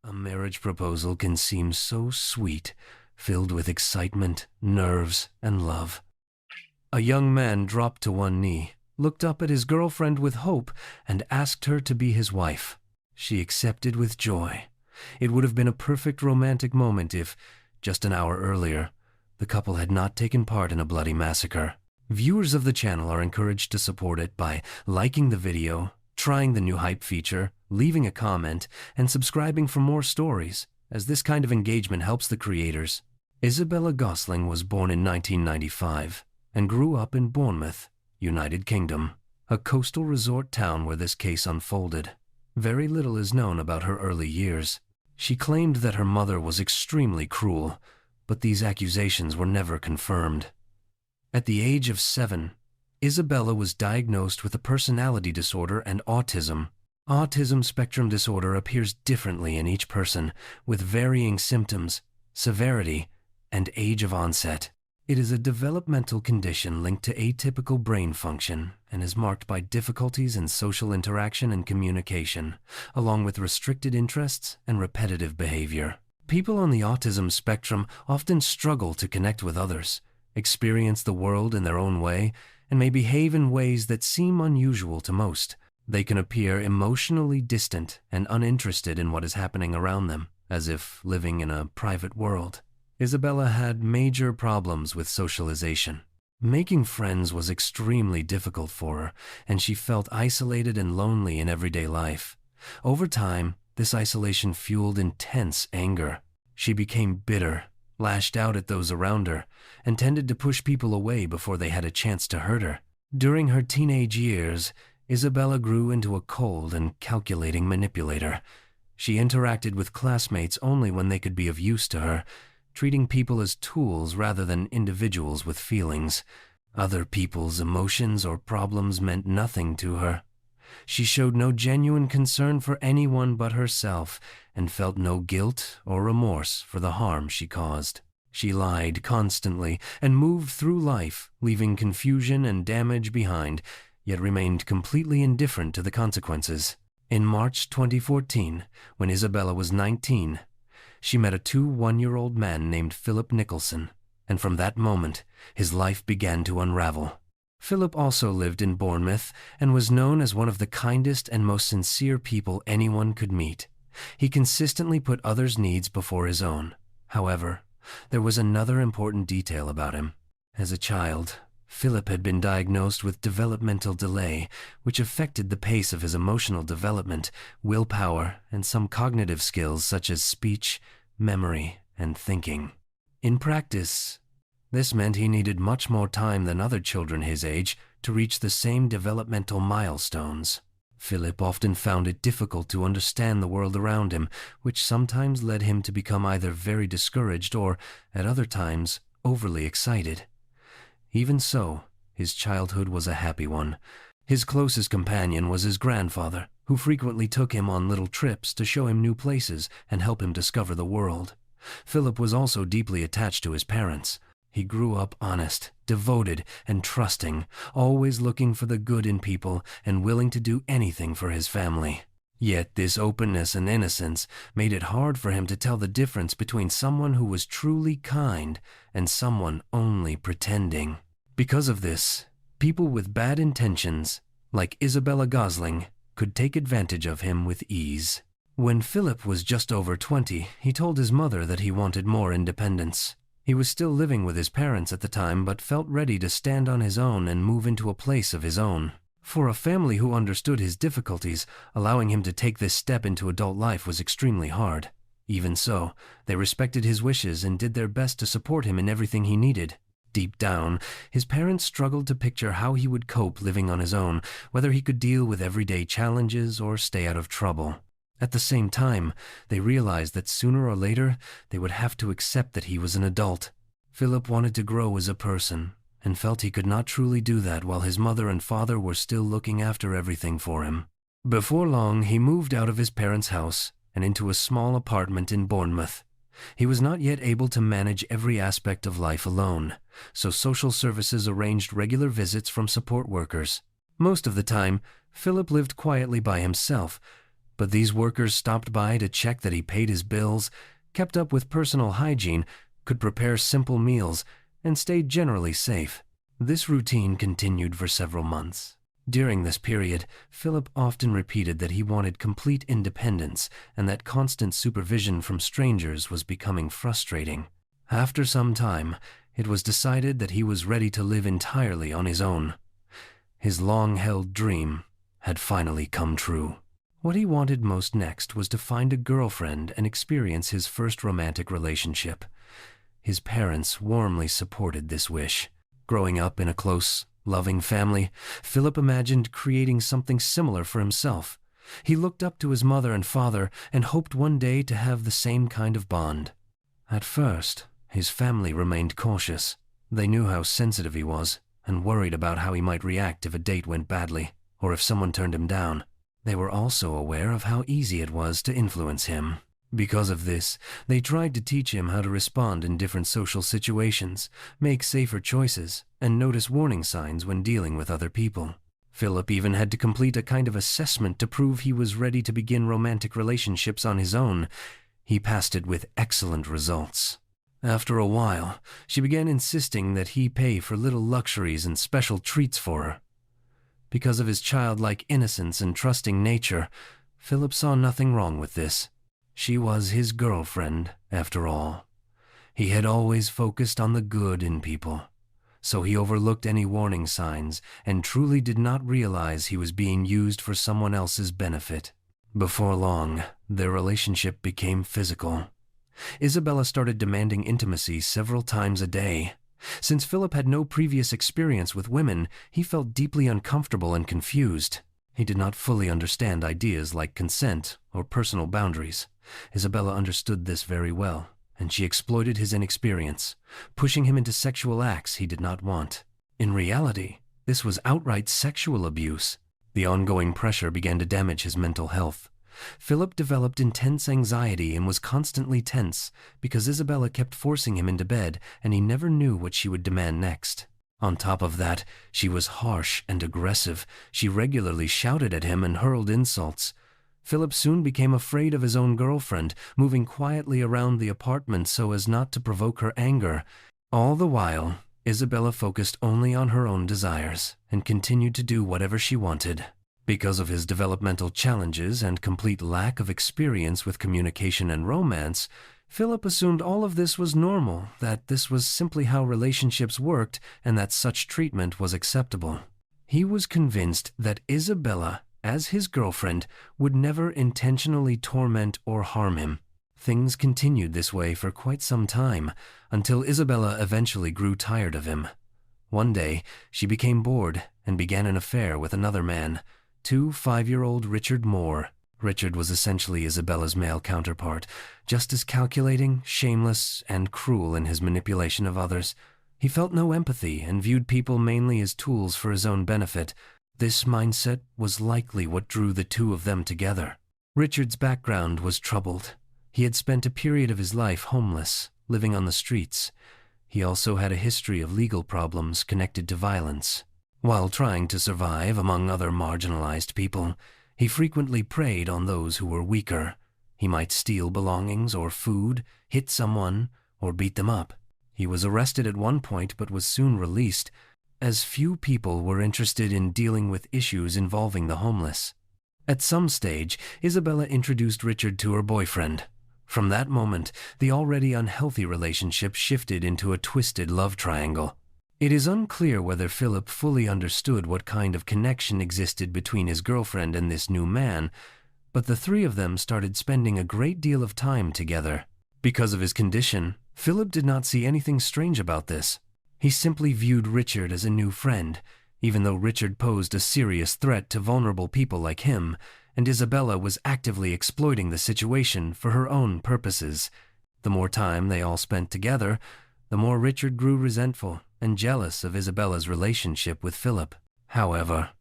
A marriage proposal can seem so sweet, filled with excitement, nerves, and love. A young man dropped to one knee, looked up at his girlfriend with hope, and asked her to be his wife. She accepted with joy. It would have been a perfect romantic moment if, just an hour earlier, the couple had not taken part in a bloody massacre. Viewers of the channel are encouraged to support it by liking the video, trying the new hype feature, leaving a comment, and subscribing for more stories, as this kind of engagement helps the creators. Isabella Gosling was born in 1995 and grew up in Bournemouth, United Kingdom, a coastal resort town where this case unfolded. Very little is known about her early years. She claimed that her mother was extremely cruel, but these accusations were never confirmed. At the age of 7, Isabella was diagnosed with a personality disorder and autism. Autism spectrum disorder appears differently in each person, with varying symptoms, severity, and age of onset. It is a developmental condition linked to atypical brain function and is marked by difficulties in social interaction and communication, along with restricted interests and repetitive behavior. People on the autism spectrum often struggle to connect with others, experience the world in their own way, and may behave in ways that seem unusual to most. They can appear emotionally distant and uninterested in what is happening around them, as if living in a private world. Isabella had major problems with socialization. Making friends was extremely difficult for her, and she felt isolated and lonely in everyday life. Over time, this isolation fueled intense anger. She became bitter, lashed out at those around her, and tended to push people away before they had a chance to hurt her. During her teenage years, Isabella grew into a cold and calculating manipulator. She interacted with classmates only when they could be of use to her, treating people as tools rather than individuals with feelings. Other people's emotions or problems meant nothing to her. She showed no genuine concern for anyone but herself and felt no guilt or remorse for the harm she caused. She lied constantly and moved through life, leaving confusion and damage behind, yet remained completely indifferent to the consequences. In March 2014, when Isabella was 19, she met a 1-year-old man named Philip Nicholson, and from that moment, his life began to unravel. Philip also lived in Bournemouth and was known as one of the kindest and most sincere people anyone could meet. He consistently put others' needs before his own. However, there was another important detail about him. As a child, Philip had been diagnosed with developmental delay, which affected the pace of his emotional development, willpower, and some cognitive skills such as speech, memory, and thinking. In practice, this meant he needed much more time than other children his age to reach the same developmental milestones. Philip often found it difficult to understand the world around him, which sometimes led him to become either very discouraged or, at other times, overly excited. Even so, his childhood was a happy one. His closest companion was his grandfather, who frequently took him on little trips to show him new places and help him discover the world. Philip was also deeply attached to his parents. He grew up honest, devoted, and trusting, always looking for the good in people and willing to do anything for his family. Yet this openness and innocence made it hard for him to tell the difference between someone who was truly kind and someone only pretending. Because of this, people with bad intentions, like Isabella Gosling, could take advantage of him with ease. When Philip was just over 20, he told his mother that he wanted more independence. He was still living with his parents at the time, but felt ready to stand on his own and move into a place of his own. For a family who understood his difficulties, allowing him to take this step into adult life was extremely hard. Even so, they respected his wishes and did their best to support him in everything he needed. Deep down, his parents struggled to picture how he would cope living on his own, whether he could deal with everyday challenges or stay out of trouble. At the same time, they realized that sooner or later, they would have to accept that he was an adult. Philip wanted to grow as a person, and felt he could not truly do that while his mother and father were still looking after everything for him. Before long, he moved out of his parents' house and into a small apartment in Bournemouth. He was not yet able to manage every aspect of life alone, so social services arranged regular visits from support workers. Most of the time, Philip lived quietly by himself, But these workers stopped by to check that he paid his bills, kept up with personal hygiene, could prepare simple meals, and stayed generally safe. This routine continued for several months. During this period, Philip often repeated that he wanted complete independence and that constant supervision from strangers was becoming frustrating. After some time, it was decided that he was ready to live entirely on his own. His long-held dream had finally come true. What he wanted most next was to find a girlfriend and experience his first romantic relationship. His parents warmly supported this wish. Growing up in a close, loving family, Philip imagined creating something similar for himself. He looked up to his mother and father and hoped one day to have the same kind of bond. At first, his family remained cautious. They knew how sensitive he was and worried about how he might react if a date went badly or if someone turned him down. They were also aware of how easy it was to influence him. Because of this, they tried to teach him how to respond in different social situations, make safer choices, and notice warning signs when dealing with other people. Philip even had to complete a kind of assessment to prove he was ready to begin romantic relationships on his own. He passed it with excellent results. After a while, she began insisting that he pay for little luxuries and special treats for her. Because of his childlike innocence and trusting nature, Philip saw nothing wrong with this. She was his girlfriend, after all. He had always focused on the good in people, so he overlooked any warning signs and truly did not realize he was being used for someone else's benefit. Before long, their relationship became physical. Isabella started demanding intimacy several times a day. Since Philip had no previous experience with women, he felt deeply uncomfortable and confused. He did not fully understand ideas like consent or personal boundaries. Isabella understood this very well, and she exploited his inexperience, pushing him into sexual acts he did not want. In reality, this was outright sexual abuse. The ongoing pressure began to damage his mental health. Philip developed intense anxiety and was constantly tense because Isabella kept forcing him into bed and he never knew what she would demand next. On top of that, she was harsh and aggressive. She regularly shouted at him and hurled insults. Philip soon became afraid of his own girlfriend, moving quietly around the apartment so as not to provoke her anger. All the while, Isabella focused only on her own desires and continued to do whatever she wanted. Because of his developmental challenges and complete lack of experience with communication and romance, Philip assumed all of this was normal, that this was simply how relationships worked and that such treatment was acceptable. He was convinced that Isabella, as his girlfriend, would never intentionally torment or harm him. Things continued this way for quite some time, until Isabella eventually grew tired of him. One day, she became bored and began an affair with another man, 5-year-old Richard Moore. Richard was essentially Isabella's male counterpart, just as calculating, shameless, and cruel in his manipulation of others. He felt no empathy and viewed people mainly as tools for his own benefit. This mindset was likely what drew the two of them together. Richard's background was troubled. He had spent a period of his life homeless, living on the streets. He also had a history of legal problems connected to violence. While trying to survive among other marginalized people, he frequently preyed on those who were weaker. He might steal belongings or food, hit someone, or beat them up. He was arrested at one point but was soon released, as few people were interested in dealing with issues involving the homeless. At some stage, Isabella introduced Richard to her boyfriend. From that moment, the already unhealthy relationship shifted into a twisted love triangle. It is unclear whether Philip fully understood what kind of connection existed between his girlfriend and this new man, but the three of them started spending a great deal of time together. Because of his condition, Philip did not see anything strange about this. He simply viewed Richard as a new friend, even though Richard posed a serious threat to vulnerable people like him, and Isabella was actively exploiting the situation for her own purposes. The more time they all spent together, the more Richard grew resentful and jealous of Isabella's relationship with Philip. However,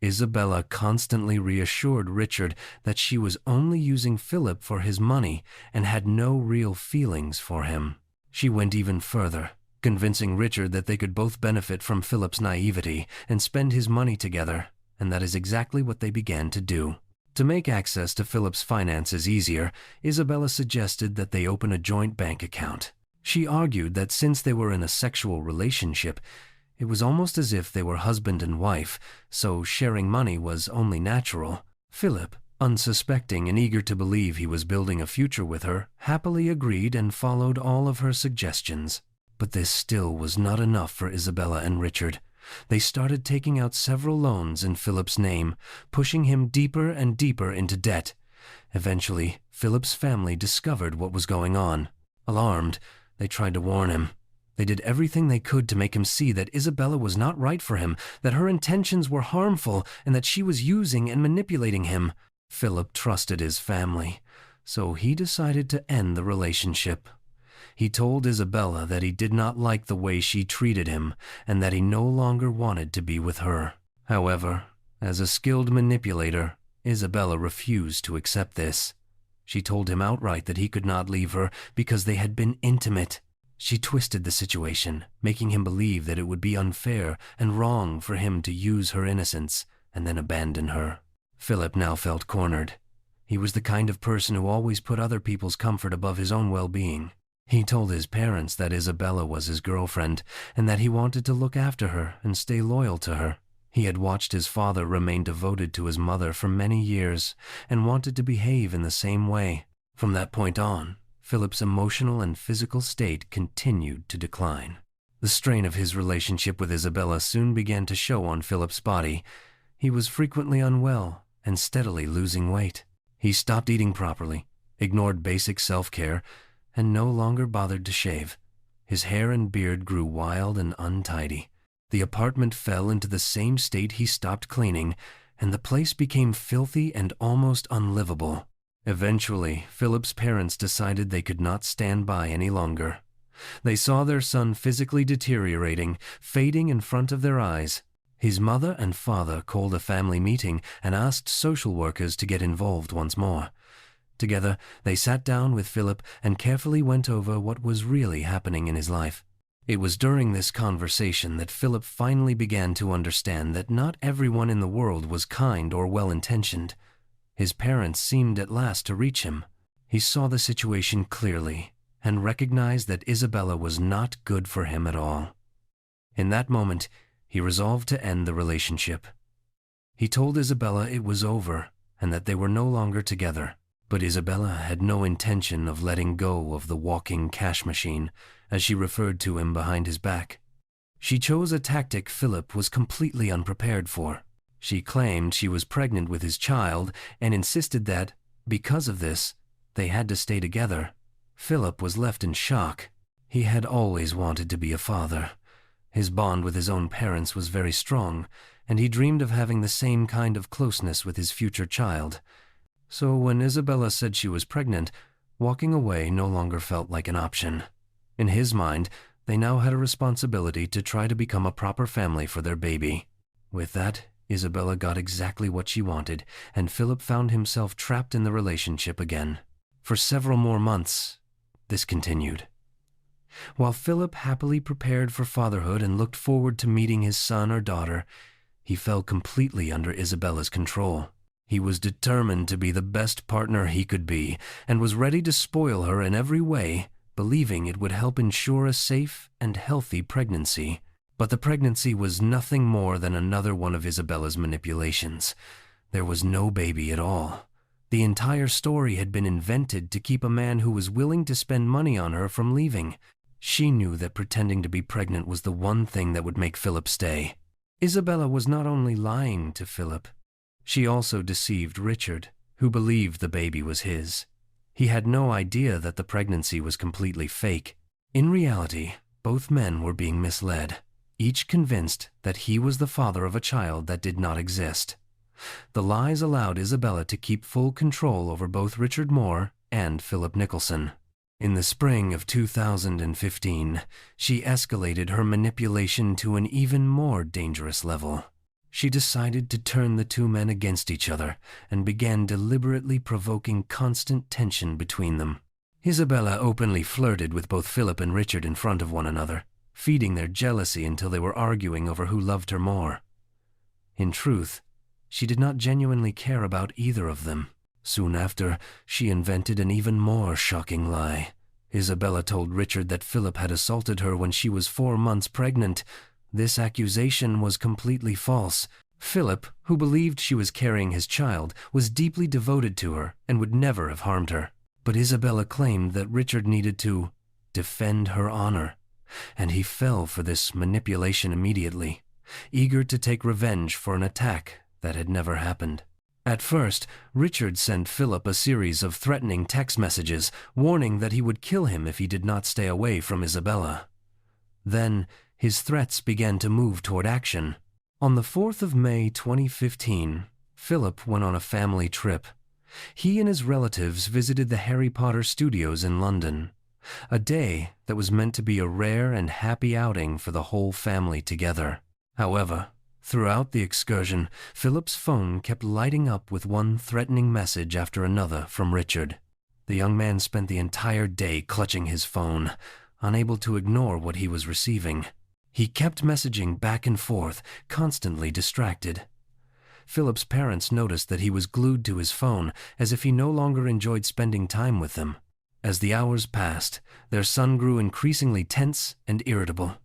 Isabella constantly reassured Richard that she was only using Philip for his money and had no real feelings for him. She went even further, convincing Richard that they could both benefit from Philip's naivety and spend his money together, and that is exactly what they began to do. To make access to Philip's finances easier, Isabella suggested that they open a joint bank account. She argued that since they were in a sexual relationship, it was almost as if they were husband and wife, so sharing money was only natural. Philip, unsuspecting and eager to believe he was building a future with her, happily agreed and followed all of her suggestions. But this still was not enough for Isabella and Richard. They started taking out several loans in Philip's name, pushing him deeper and deeper into debt. Eventually, Philip's family discovered what was going on. Alarmed, they tried to warn him. They did everything they could to make him see that Isabella was not right for him, that her intentions were harmful, and that she was using and manipulating him. Philip trusted his family, so he decided to end the relationship. He told Isabella that he did not like the way she treated him and that he no longer wanted to be with her. However, as a skilled manipulator, Isabella refused to accept this. She told him outright that he could not leave her because they had been intimate. She twisted the situation, making him believe that it would be unfair and wrong for him to use her innocence and then abandon her. Philip now felt cornered. He was the kind of person who always put other people's comfort above his own well-being. He told his parents that Isabella was his girlfriend and that he wanted to look after her and stay loyal to her. He had watched his father remain devoted to his mother for many years and wanted to behave in the same way. From that point on, Philip's emotional and physical state continued to decline. The strain of his relationship with Isabella soon began to show on Philip's body. He was frequently unwell and steadily losing weight. He stopped eating properly, ignored basic self-care, and no longer bothered to shave. His hair and beard grew wild and untidy. The apartment fell into the same state he stopped cleaning, and the place became filthy and almost unlivable. Eventually, Philip's parents decided they could not stand by any longer. They saw their son physically deteriorating, fading in front of their eyes. His mother and father called a family meeting and asked social workers to get involved once more. Together, they sat down with Philip and carefully went over what was really happening in his life. It was during this conversation that Philip finally began to understand that not everyone in the world was kind or well-intentioned. His parents seemed at last to reach him. He saw the situation clearly and recognized that Isabella was not good for him at all. In that moment, he resolved to end the relationship. He told Isabella it was over and that they were no longer together. But Isabella had no intention of letting go of the walking cash machine, as she referred to him behind his back. She chose a tactic Philip was completely unprepared for. She claimed she was pregnant with his child and insisted that, because of this, they had to stay together. Philip was left in shock. He had always wanted to be a father. His bond with his own parents was very strong, and he dreamed of having the same kind of closeness with his future child. So when Isabella said she was pregnant, walking away no longer felt like an option. In his mind, they now had a responsibility to try to become a proper family for their baby. With that, Isabella got exactly what she wanted, and Philip found himself trapped in the relationship again. For several more months, this continued. While Philip happily prepared for fatherhood and looked forward to meeting his son or daughter, he fell completely under Isabella's control. He was determined to be the best partner he could be and was ready to spoil her in every way, believing it would help ensure a safe and healthy pregnancy. But the pregnancy was nothing more than another one of Isabella's manipulations. There was no baby at all. The entire story had been invented to keep a man who was willing to spend money on her from leaving. She knew that pretending to be pregnant was the one thing that would make Philip stay. Isabella was not only lying to Philip, she also deceived Richard, who believed the baby was his. He had no idea that the pregnancy was completely fake. In reality, both men were being misled, each convinced that he was the father of a child that did not exist. The lies allowed Isabella to keep full control over both Richard Moore and Philip Nicholson. In the spring of 2015, she escalated her manipulation to an even more dangerous level. She decided to turn the two men against each other and began deliberately provoking constant tension between them. Isabella openly flirted with both Philip and Richard in front of one another, feeding their jealousy until they were arguing over who loved her more. In truth, she did not genuinely care about either of them. Soon after, she invented an even more shocking lie. Isabella told Richard that Philip had assaulted her when she was 4 months pregnant. This accusation was completely false. Philip, who believed she was carrying his child, was deeply devoted to her and would never have harmed her. But Isabella claimed that Richard needed to defend her honor, and he fell for this manipulation immediately, eager to take revenge for an attack that had never happened. At first, Richard sent Philip a series of threatening text messages, warning that he would kill him if he did not stay away from Isabella. Then, his threats began to move toward action. On the 4th of May 2015, Philip went on a family trip. He and his relatives visited the Harry Potter studios in London, a day that was meant to be a rare and happy outing for the whole family together. However, throughout the excursion, Philip's phone kept lighting up with one threatening message after another from Richard. The young man spent the entire day clutching his phone, unable to ignore what he was receiving. He kept messaging back and forth, constantly distracted. Philip's parents noticed that he was glued to his phone, as if he no longer enjoyed spending time with them. As the hours passed, their son grew increasingly tense and irritable.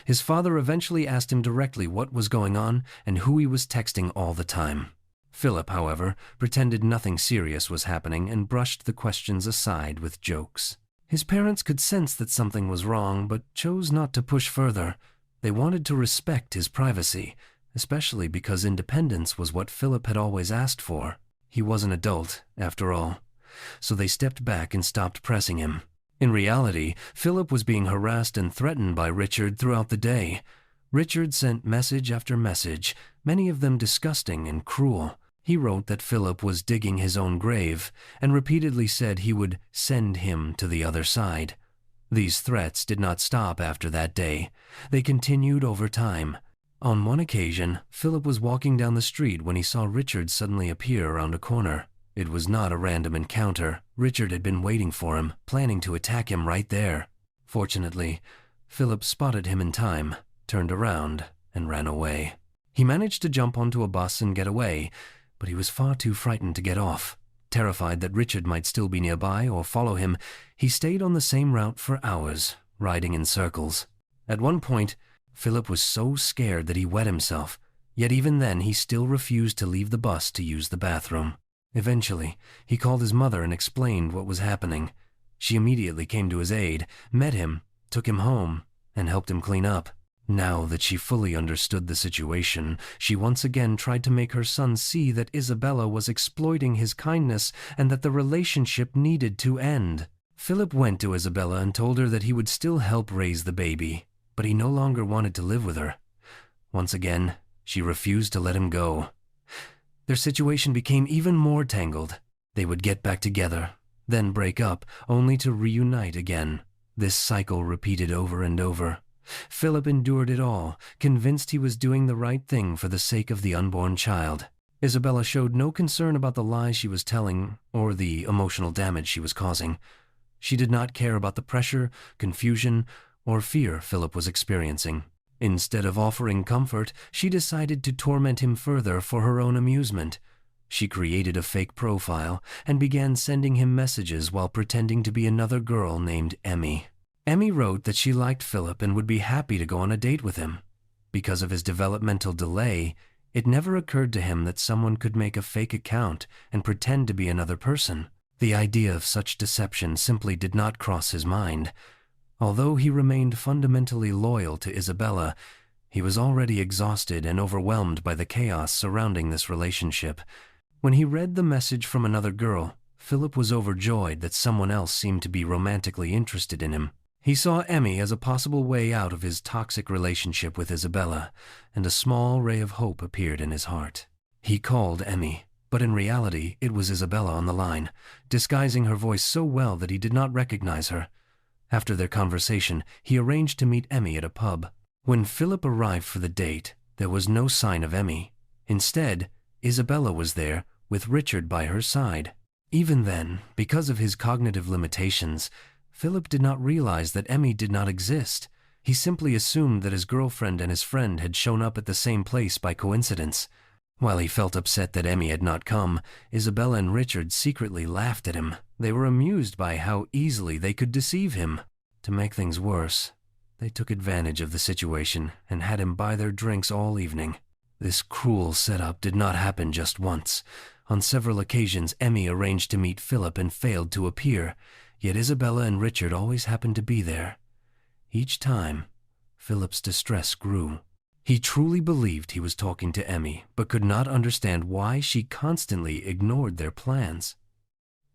His father eventually asked him directly what was going on and who he was texting all the time. Philip, however, pretended nothing serious was happening and brushed the questions aside with jokes. His parents could sense that something was wrong, but chose not to push further. They wanted to respect his privacy, especially because independence was what Philip had always asked for. He was an adult, after all, so they stepped back and stopped pressing him. In reality, Philip was being harassed and threatened by Richard throughout the day. Richard sent message after message, many of them disgusting and cruel. He wrote that Philip was digging his own grave and repeatedly said he would send him to the other side. These threats did not stop after that day. They continued over time. On one occasion, Philip was walking down the street when he saw Richard suddenly appear around a corner. It was not a random encounter. Richard had been waiting for him, planning to attack him right there. Fortunately, Philip spotted him in time, turned around, and ran away. He managed to jump onto a bus and get away, but he was far too frightened to get off. Terrified that Richard might still be nearby or follow him, he stayed on the same route for hours, riding in circles. At one point, Philip was so scared that he wet himself, yet even then he still refused to leave the bus to use the bathroom. Eventually, he called his mother and explained what was happening. She immediately came to his aid, met him, took him home, and helped him clean up. Now that she fully understood the situation, she once again tried to make her son see that Isabella was exploiting his kindness and that the relationship needed to end. Philip went to Isabella and told her that he would still help raise the baby, but he no longer wanted to live with her. Once again, she refused to let him go. Their situation became even more tangled. They would get back together, then break up, only to reunite again. This cycle repeated over and over. Philip endured it all, convinced he was doing the right thing for the sake of the unborn child. Isabella showed no concern about the lies she was telling or the emotional damage she was causing. She did not care about the pressure, confusion, or fear Philip was experiencing. Instead of offering comfort, she decided to torment him further for her own amusement. She created a fake profile and began sending him messages while pretending to be another girl named Emmy. Emmy wrote that she liked Philip and would be happy to go on a date with him. Because of his developmental delay, it never occurred to him that someone could make a fake account and pretend to be another person. The idea of such deception simply did not cross his mind. Although he remained fundamentally loyal to Isabella, he was already exhausted and overwhelmed by the chaos surrounding this relationship. When he read the message from another girl, Philip was overjoyed that someone else seemed to be romantically interested in him. He saw Emmy as a possible way out of his toxic relationship with Isabella, and a small ray of hope appeared in his heart. He called Emmy, but in reality it was Isabella on the line, disguising her voice so well that he did not recognize her. After their conversation, he arranged to meet Emmy at a pub. When Philip arrived for the date, there was no sign of Emmy. Instead, Isabella was there, with Richard by her side. Even then, because of his cognitive limitations, Philip did not realize that Emmy did not exist. He simply assumed that his girlfriend and his friend had shown up at the same place by coincidence. While he felt upset that Emmy had not come, Isabella and Richard secretly laughed at him. They were amused by how easily they could deceive him. To make things worse, they took advantage of the situation and had him buy their drinks all evening. This cruel setup did not happen just once. On several occasions, Emmy arranged to meet Philip and failed to appear, yet Isabella and Richard always happened to be there. Each time, Philip's distress grew. He truly believed he was talking to Emmy, but could not understand why she constantly ignored their plans.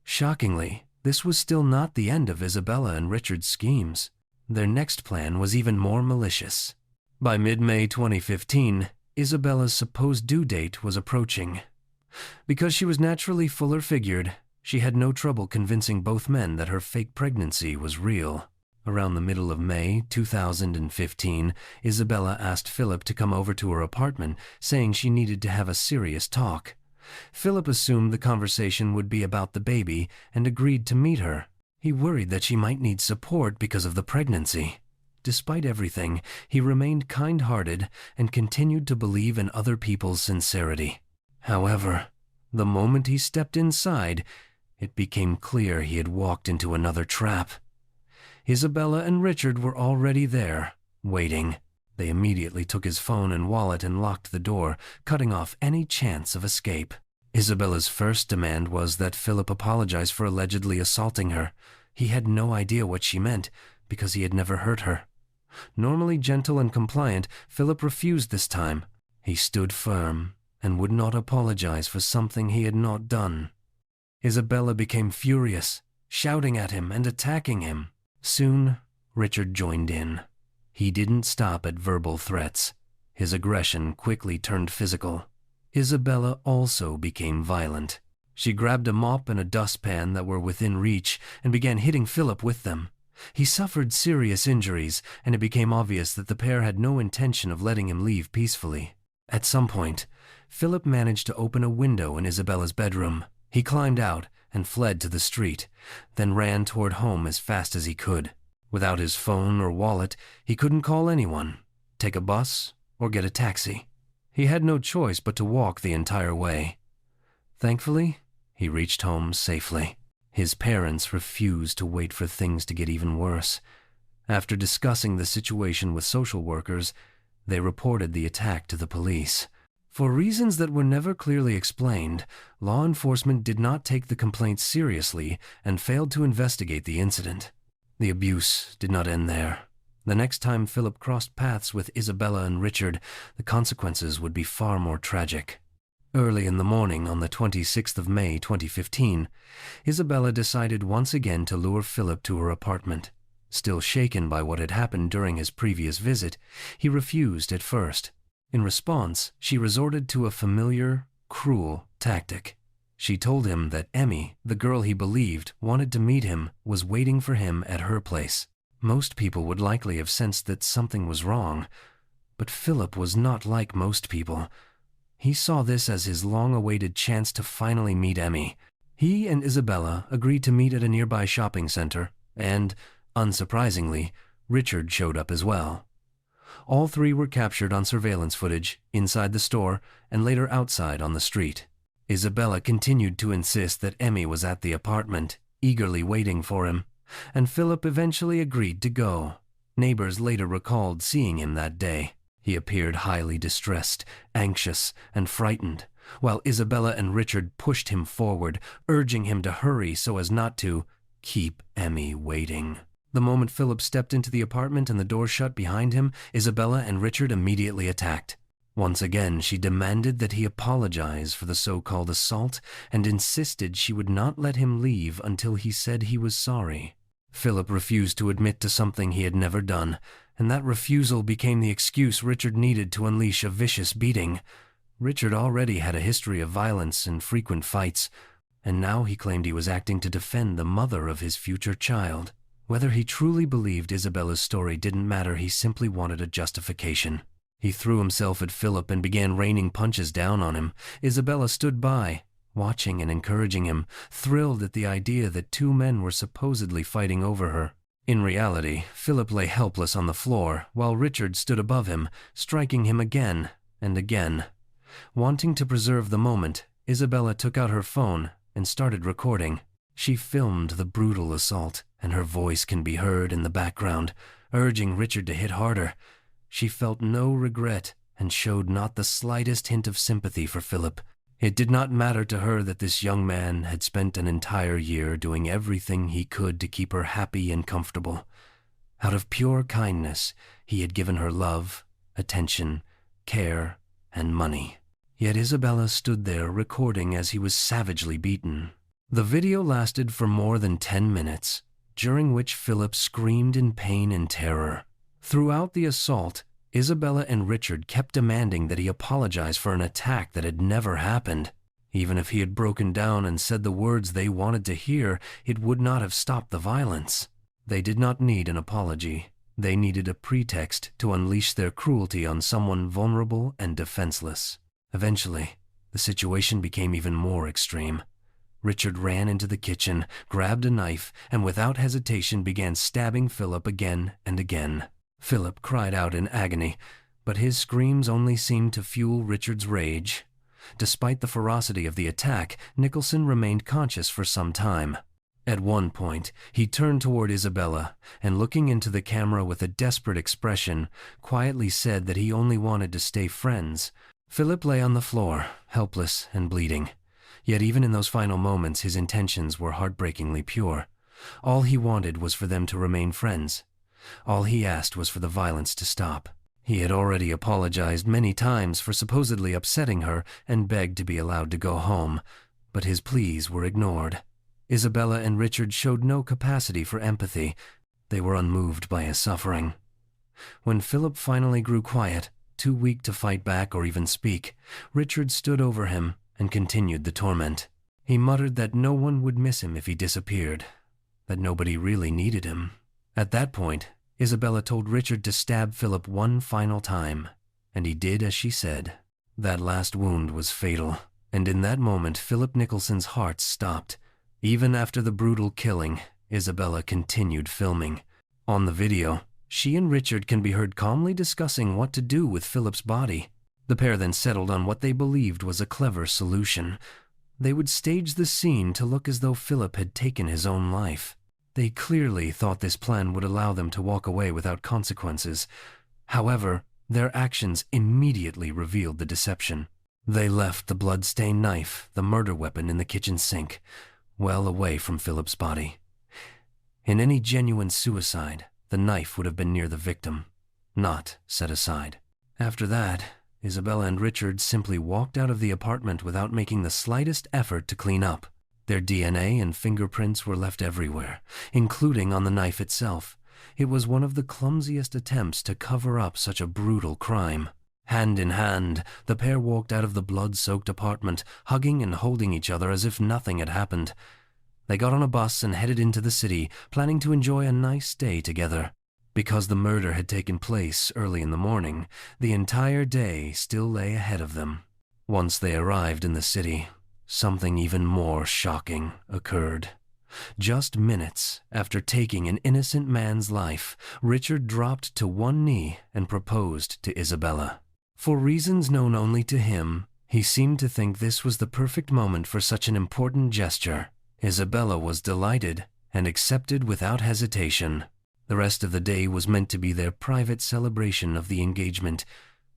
Shockingly, this was still not the end of Isabella and Richard's schemes. Their next plan was even more malicious. By mid-May 2015, Isabella's supposed due date was approaching. Because she was naturally fuller-figured, she had no trouble convincing both men that her fake pregnancy was real. Around the middle of May 2015, Isabella asked Philip to come over to her apartment, saying she needed to have a serious talk. Philip assumed the conversation would be about the baby and agreed to meet her. He worried that she might need support because of the pregnancy. Despite everything, he remained kind-hearted and continued to believe in other people's sincerity. However, the moment he stepped inside, it became clear he had walked into another trap. Isabella and Richard were already there, waiting. They immediately took his phone and wallet and locked the door, cutting off any chance of escape. Isabella's first demand was that Philip apologize for allegedly assaulting her. He had no idea what she meant, because he had never hurt her. Normally gentle and compliant, Philip refused this time. He stood firm and would not apologize for something he had not done. Isabella became furious, shouting at him and attacking him. Soon, Richard joined in. He didn't stop at verbal threats. His aggression quickly turned physical. Isabella also became violent. She grabbed a mop and a dustpan that were within reach and began hitting Philip with them. He suffered serious injuries, and it became obvious that the pair had no intention of letting him leave peacefully. At some point, Philip managed to open a window in Isabella's bedroom. He climbed out and fled to the street, then ran toward home as fast as he could. Without his phone or wallet, he couldn't call anyone, take a bus, or get a taxi. He had no choice but to walk the entire way. Thankfully, he reached home safely. His parents refused to wait for things to get even worse. After discussing the situation with social workers, they reported the attack to the police. For reasons that were never clearly explained, law enforcement did not take the complaint seriously and failed to investigate the incident. The abuse did not end there. The next time Philip crossed paths with Isabella and Richard, the consequences would be far more tragic. Early in the morning on the 26th of May 2015, Isabella decided once again to lure Philip to her apartment. Still shaken by what had happened during his previous visit, he refused at first. In response, she resorted to a familiar, cruel tactic. She told him that Emmy, the girl he believed wanted to meet him, was waiting for him at her place. Most people would likely have sensed that something was wrong, but Philip was not like most people. He saw this as his long-awaited chance to finally meet Emmy. He and Isabella agreed to meet at a nearby shopping center, and, unsurprisingly, Richard showed up as well. All three were captured on surveillance footage, inside the store, and later outside on the street. Isabella continued to insist that Emmy was at the apartment, eagerly waiting for him, and Philip eventually agreed to go. Neighbors later recalled seeing him that day. He appeared highly distressed, anxious, and frightened, while Isabella and Richard pushed him forward, urging him to hurry so as not to keep Emmy waiting. The moment Philip stepped into the apartment and the door shut behind him, Isabella and Richard immediately attacked. Once again, she demanded that he apologize for the so-called assault and insisted she would not let him leave until he said he was sorry. Philip refused to admit to something he had never done, and that refusal became the excuse Richard needed to unleash a vicious beating. Richard already had a history of violence and frequent fights, and now he claimed he was acting to defend the mother of his future child. Whether he truly believed Isabella's story didn't matter, he simply wanted a justification. He threw himself at Philip and began raining punches down on him. Isabella stood by, watching and encouraging him, thrilled at the idea that two men were supposedly fighting over her. In reality, Philip lay helpless on the floor, while Richard stood above him, striking him again and again. Wanting to preserve the moment, Isabella took out her phone and started recording. She filmed the brutal assault, and her voice can be heard in the background, urging Richard to hit harder. She felt no regret and showed not the slightest hint of sympathy for Philip. It did not matter to her that this young man had spent an entire year doing everything he could to keep her happy and comfortable. Out of pure kindness, he had given her love, attention, care, and money. Yet Isabella stood there recording as he was savagely beaten. The video lasted for more than 10 minutes, during which Philip screamed in pain and terror. Throughout the assault, Isabella and Richard kept demanding that he apologize for an attack that had never happened. Even if he had broken down and said the words they wanted to hear, it would not have stopped the violence. They did not need an apology. They needed a pretext to unleash their cruelty on someone vulnerable and defenseless. Eventually, the situation became even more extreme. Richard ran into the kitchen, grabbed a knife, and without hesitation began stabbing Philip again and again. Philip cried out in agony, but his screams only seemed to fuel Richard's rage. Despite the ferocity of the attack, Nicholson remained conscious for some time. At one point, he turned toward Isabella and, looking into the camera with a desperate expression, quietly said that he only wanted to stay friends. Philip lay on the floor, helpless and bleeding. Yet even in those final moments, his intentions were heartbreakingly pure. All he wanted was for them to remain friends. All he asked was for the violence to stop. He had already apologized many times for supposedly upsetting her and begged to be allowed to go home, but his pleas were ignored. Isabella and Richard showed no capacity for empathy. They were unmoved by his suffering. When Philip finally grew quiet, too weak to fight back or even speak, Richard stood over him and continued the torment. He muttered that no one would miss him if he disappeared, that nobody really needed him. At that point, Isabella told Richard to stab Philip one final time, and he did as she said. That last wound was fatal, and in that moment Philip Nicholson's heart stopped. Even after the brutal killing, Isabella continued filming. On the video, she and Richard can be heard calmly discussing what to do with Philip's body. The pair then settled on what they believed was a clever solution. They would stage the scene to look as though Philip had taken his own life. They clearly thought this plan would allow them to walk away without consequences. However, their actions immediately revealed the deception. They left the blood-stained knife, the murder weapon, in the kitchen sink, well away from Philip's body. In any genuine suicide, the knife would have been near the victim, not set aside. After that, Isabella and Richard simply walked out of the apartment without making the slightest effort to clean up. Their DNA and fingerprints were left everywhere, including on the knife itself. It was one of the clumsiest attempts to cover up such a brutal crime. Hand in hand, the pair walked out of the blood-soaked apartment, hugging and holding each other as if nothing had happened. They got on a bus and headed into the city, planning to enjoy a nice day together. Because the murder had taken place early in the morning, the entire day still lay ahead of them. Once they arrived in the city, something even more shocking occurred. Just minutes after taking an innocent man's life, Richard dropped to one knee and proposed to Isabella. For reasons known only to him, he seemed to think this was the perfect moment for such an important gesture. Isabella was delighted and accepted without hesitation. The rest of the day was meant to be their private celebration of the engagement.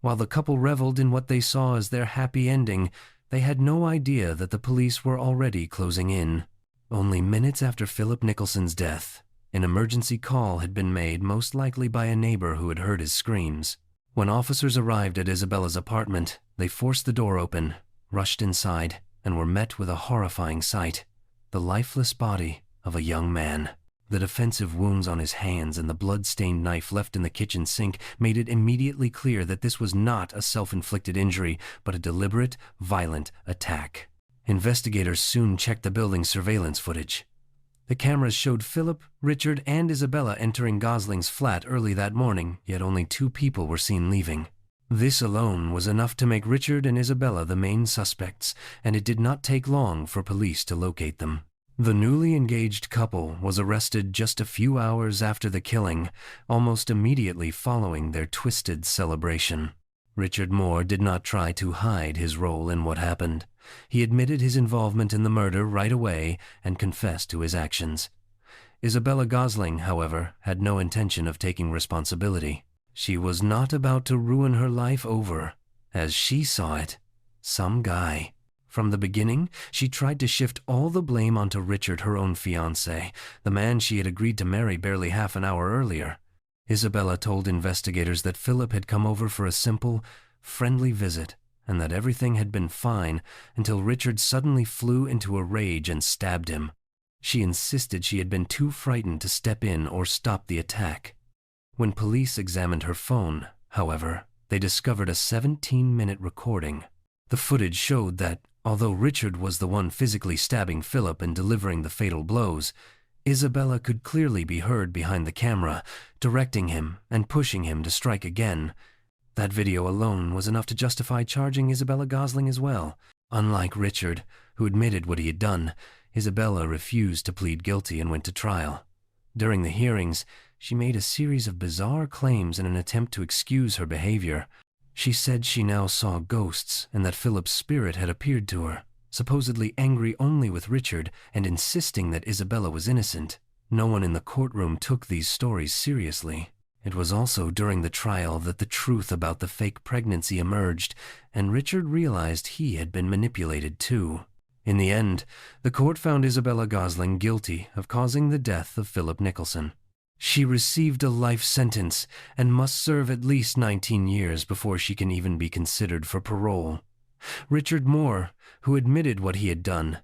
While the couple reveled in what they saw as their happy ending, they had no idea that the police were already closing in. Only minutes after Philip Nicholson's death, an emergency call had been made, most likely by a neighbor who had heard his screams. When officers arrived at Isabella's apartment, they forced the door open, rushed inside, and were met with a horrifying sight: the lifeless body of a young man. The defensive wounds on his hands and the blood-stained knife left in the kitchen sink made it immediately clear that this was not a self-inflicted injury, but a deliberate, violent attack. Investigators soon checked the building's surveillance footage. The cameras showed Philip, Richard, and Isabella entering Gosling's flat early that morning, yet only 2 people were seen leaving. This alone was enough to make Richard and Isabella the main suspects, and it did not take long for police to locate them. The newly engaged couple was arrested just a few hours after the killing, almost immediately following their twisted celebration. Richard Moore did not try to hide his role in what happened. He admitted his involvement in the murder right away and confessed to his actions. Isabella Gosling, however, had no intention of taking responsibility. She was not about to ruin her life over, as she saw it, some guy. From the beginning, she tried to shift all the blame onto Richard, her own fiancé, the man she had agreed to marry barely half an hour earlier. Isabella told investigators that Philip had come over for a simple, friendly visit, and that everything had been fine until Richard suddenly flew into a rage and stabbed him. She insisted she had been too frightened to step in or stop the attack. When police examined her phone, however, they discovered a 17-minute recording. The footage showed that, although Richard was the one physically stabbing Philip and delivering the fatal blows, Isabella could clearly be heard behind the camera, directing him and pushing him to strike again. That video alone was enough to justify charging Isabella Gosling as well. Unlike Richard, who admitted what he had done, Isabella refused to plead guilty and went to trial. During the hearings, she made a series of bizarre claims in an attempt to excuse her behavior. She said she now saw ghosts and that Philip's spirit had appeared to her, supposedly angry only with Richard and insisting that Isabella was innocent. No one in the courtroom took these stories seriously. It was also during the trial that the truth about the fake pregnancy emerged, and Richard realized he had been manipulated too. In the end, the court found Isabella Gosling guilty of causing the death of Philip Nicholson. She received a life sentence and must serve at least 19 years before she can even be considered for parole. Richard Moore, who admitted what he had done,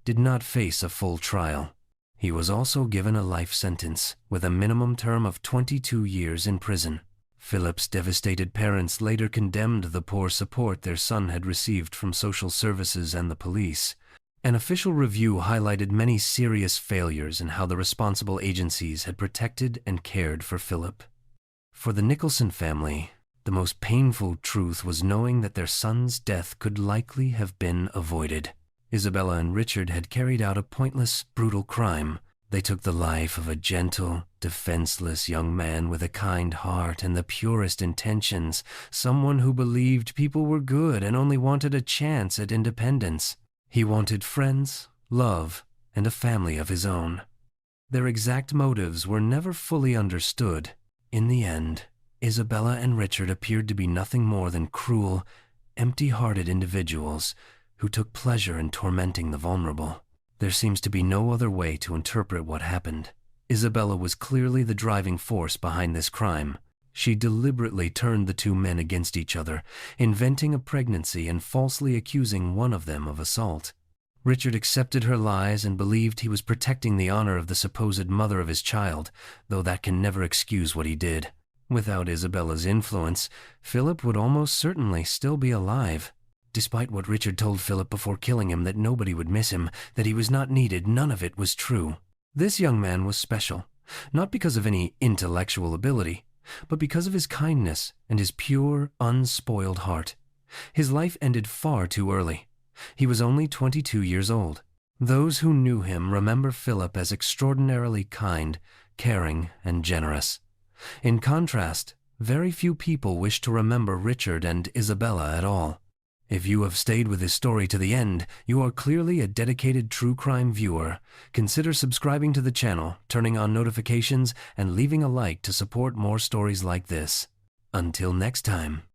did not face a full trial. He was also given a life sentence with a minimum term of 22 years in prison. Philip's devastated parents later condemned the poor support their son had received from social services and the police. An official review highlighted many serious failures in how the responsible agencies had protected and cared for Philip. For the Nicholson family, the most painful truth was knowing that their son's death could likely have been avoided. Isabella and Richard had carried out a pointless, brutal crime. They took the life of a gentle, defenseless young man with a kind heart and the purest intentions, someone who believed people were good and only wanted a chance at independence. He wanted friends, love, and a family of his own. Their exact motives were never fully understood. In the end, Isabella and Richard appeared to be nothing more than cruel, empty-hearted individuals who took pleasure in tormenting the vulnerable. There seems to be no other way to interpret what happened. Isabella was clearly the driving force behind this crime. She deliberately turned the two men against each other, inventing a pregnancy and falsely accusing one of them of assault. Richard accepted her lies and believed he was protecting the honor of the supposed mother of his child, though that can never excuse what he did. Without Isabella's influence, Philip would almost certainly still be alive. Despite what Richard told Philip before killing him, that nobody would miss him, that he was not needed, none of it was true. This young man was special, not because of any intellectual ability, but because of his kindness and his pure, unspoiled heart. His life ended far too early. He was only 22 years old. Those who knew him remember Philip as extraordinarily kind, caring, and generous. In contrast, very few people wish to remember Richard and Isabella at all. If you have stayed with this story to the end, you are clearly a dedicated true crime viewer. Consider subscribing to the channel, turning on notifications, and leaving a like to support more stories like this. Until next time.